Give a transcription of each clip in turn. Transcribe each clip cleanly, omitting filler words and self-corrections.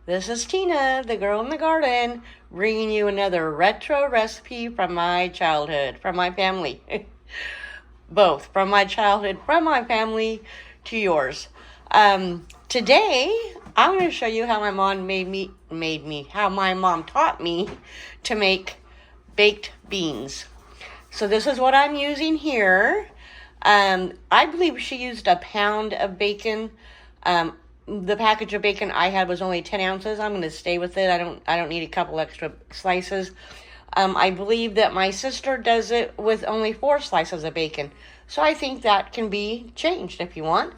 This is Tina, the girl in the garden, bringing you another retro recipe from my childhood, from my family. Both, from my childhood, from my family to yours. Today, I'm going to show you how my mom how my mom taught me to make baked beans. So this is what I'm using here. I believe she used a pound of bacon. The package of bacon I had was only 10 ounces. I'm going to stay with it. I don't need a couple extra slices. I believe that my sister does it with only 4 slices of bacon. So I think that can be changed if you want.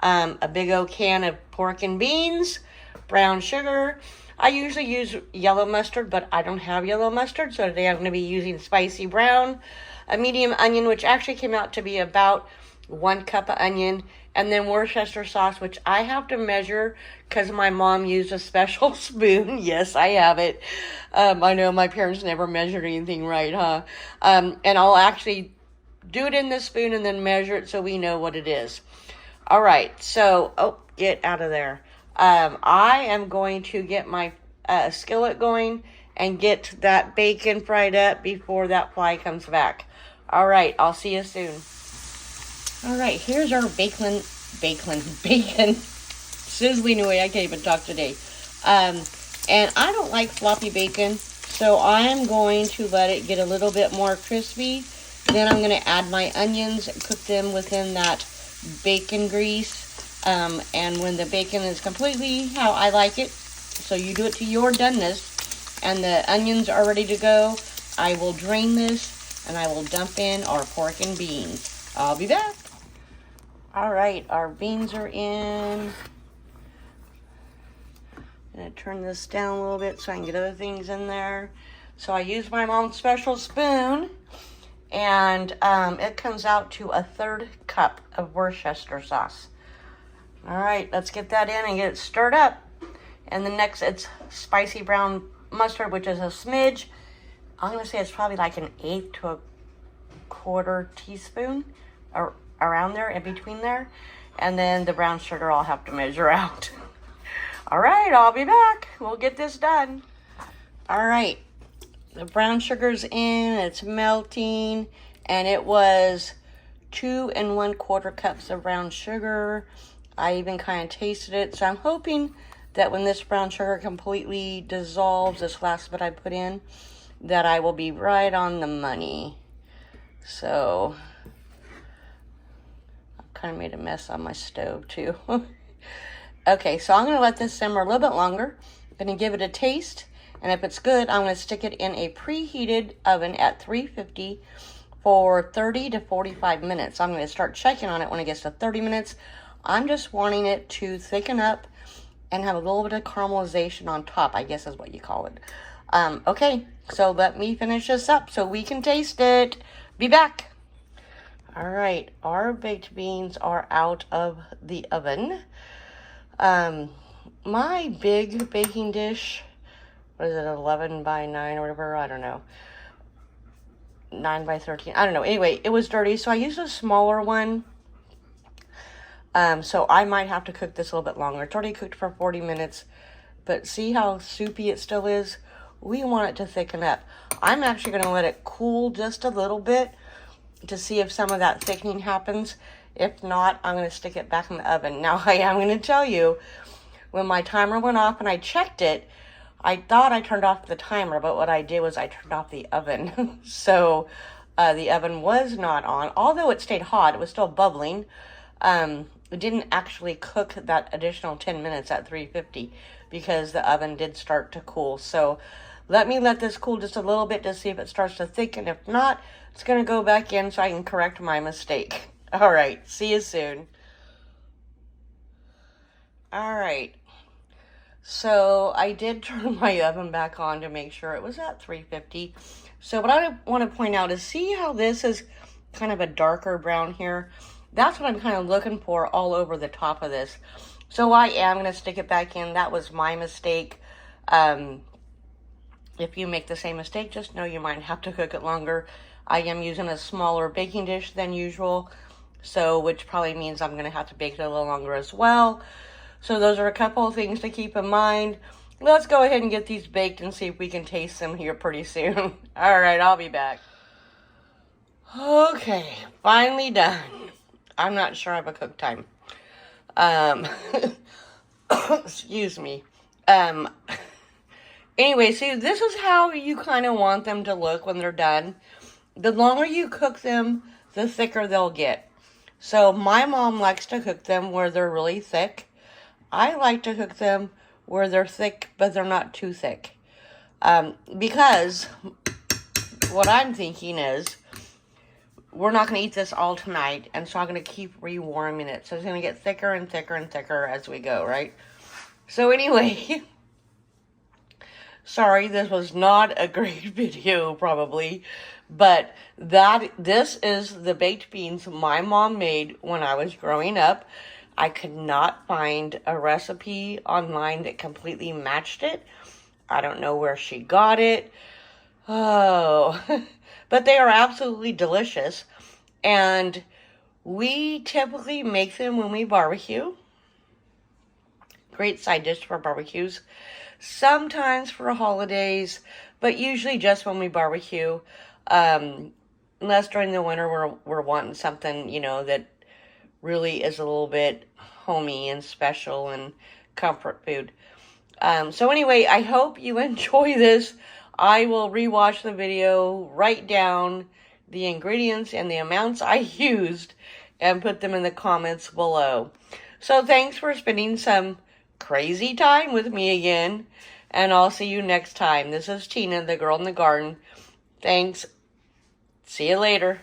A big old can of pork and beans, brown sugar. I usually use yellow mustard, but I don't have yellow mustard. So today I'm going to be using spicy brown. A medium onion, which actually came out to be about 1 cup of onion. And then Worcestershire sauce, which I have to measure because my mom used a special spoon. Yes, I have it. I know my parents never measured anything right, huh? And I'll actually do it in the spoon and then measure it so we know what it is. All right, so, get out of there. I am going to get my skillet going and get that bacon fried up before that fly comes back. All right, I'll see you soon. All right, here's our bacon, sizzling away. I can't even talk today. And I don't like floppy bacon, so I'm going to let it get a little bit more crispy. Then I'm going to add my onions, cook them within that bacon grease. And when the bacon is completely how I like it, so you do it to your doneness, and the onions are ready to go, I will drain this and I will dump in our pork and beans. I'll be back. All right, our beans are in. I'm going to turn this down a little bit so I can get other things in there. So I use my mom's special spoon, and it comes out to a 1/3 cup of Worcestershire sauce. All right, let's get that in and get it stirred up. And the next, it's spicy brown mustard, which is a smidge. I'm going to say it's probably like an 1/8 to a 1/4 teaspoon, or around there, in between there. And then the brown sugar I'll have to measure out. All right, I'll be back. We'll get this done. All right, the brown sugar's in, it's melting, and it was 2 1/4 cups of brown sugar. I even kind of tasted it, so I'm hoping that when this brown sugar completely dissolves, this last bit I put in, that I will be right on the money. So kind of made a mess on my stove too. Okay, so I'm going to let this simmer a little bit longer. I'm going to give it a taste, and if it's good, I'm going to stick it in a preheated oven at 350 for 30 to 45 minutes. I'm going to start checking on it when it gets to 30 minutes. I'm just wanting it to thicken up and have a little bit of caramelization on top, I guess is what you call it. Okay, so let me finish this up so we can taste it. Be back. All right, our baked beans are out of the oven. My big baking dish, what is it, 11 by 9 or whatever, I don't know, 9 by 13, I don't know. Anyway, it was dirty, so I used a smaller one. So I might have to cook this a little bit longer. It's already cooked for 40 minutes, but see how soupy it still is? We want it to thicken up. I'm actually going to let it cool just a little bit to see if some of that thickening happens. If not, I'm going to stick it back in the oven. Now, I am going to tell you, when my timer went off and I checked it, I thought I turned off the timer, but what I did was I turned off the oven. So the oven was not on. Although it stayed hot, it was still bubbling. It didn't actually cook that additional 10 minutes at 350 because the oven did start to cool. So let me let this cool just a little bit to see if it starts to thicken. If not, it's going to go back in so I can correct my mistake. All right, see you soon. All right, so I did turn my oven back on to make sure it was at 350. So what I want to point out is, see how this is kind of a darker brown here? That's what I'm kind of looking for all over the top of this. So I am going to stick it back in. That was my mistake. If you make the same mistake, just know you might have to cook it longer. I am using a smaller baking dish than usual, so which probably means I'm going to have to bake it a little longer as well. So those are a couple of things to keep in mind. let's go ahead and get these baked and see if we can taste them here pretty soon. All right, I'll be back. Okay, finally done. I'm not sure I have a cook time. Excuse me. Anyway, see, this is how you kind of want them to look when they're done. The longer you cook them, the thicker they'll get. So my mom likes to cook them where they're really thick. I like to cook them where they're thick, but they're not too thick. Because what I'm thinking is, we're not going to eat this all tonight, and so I'm going to keep rewarming it. So it's going to get thicker and thicker and thicker as we go, right? So anyway, sorry, this was not a great video, probably, but this is the baked beans my mom made when I was growing up. I could not find a recipe online that completely matched it. I don't know where she got it. Oh, but they are absolutely delicious, and we typically make them when we barbecue. Great side dish for barbecues. Sometimes for holidays, but usually just when we barbecue. Unless during the winter we're wanting something, you know, that really is a little bit homey and special and comfort food. So anyway, I hope you enjoy this. I will rewatch the video, write down the ingredients and the amounts I used, and put them in the comments below. So thanks for spending some crazy time with me again, and I'll see you next time. This is Tina, the girl in the garden. Thanks. See you later.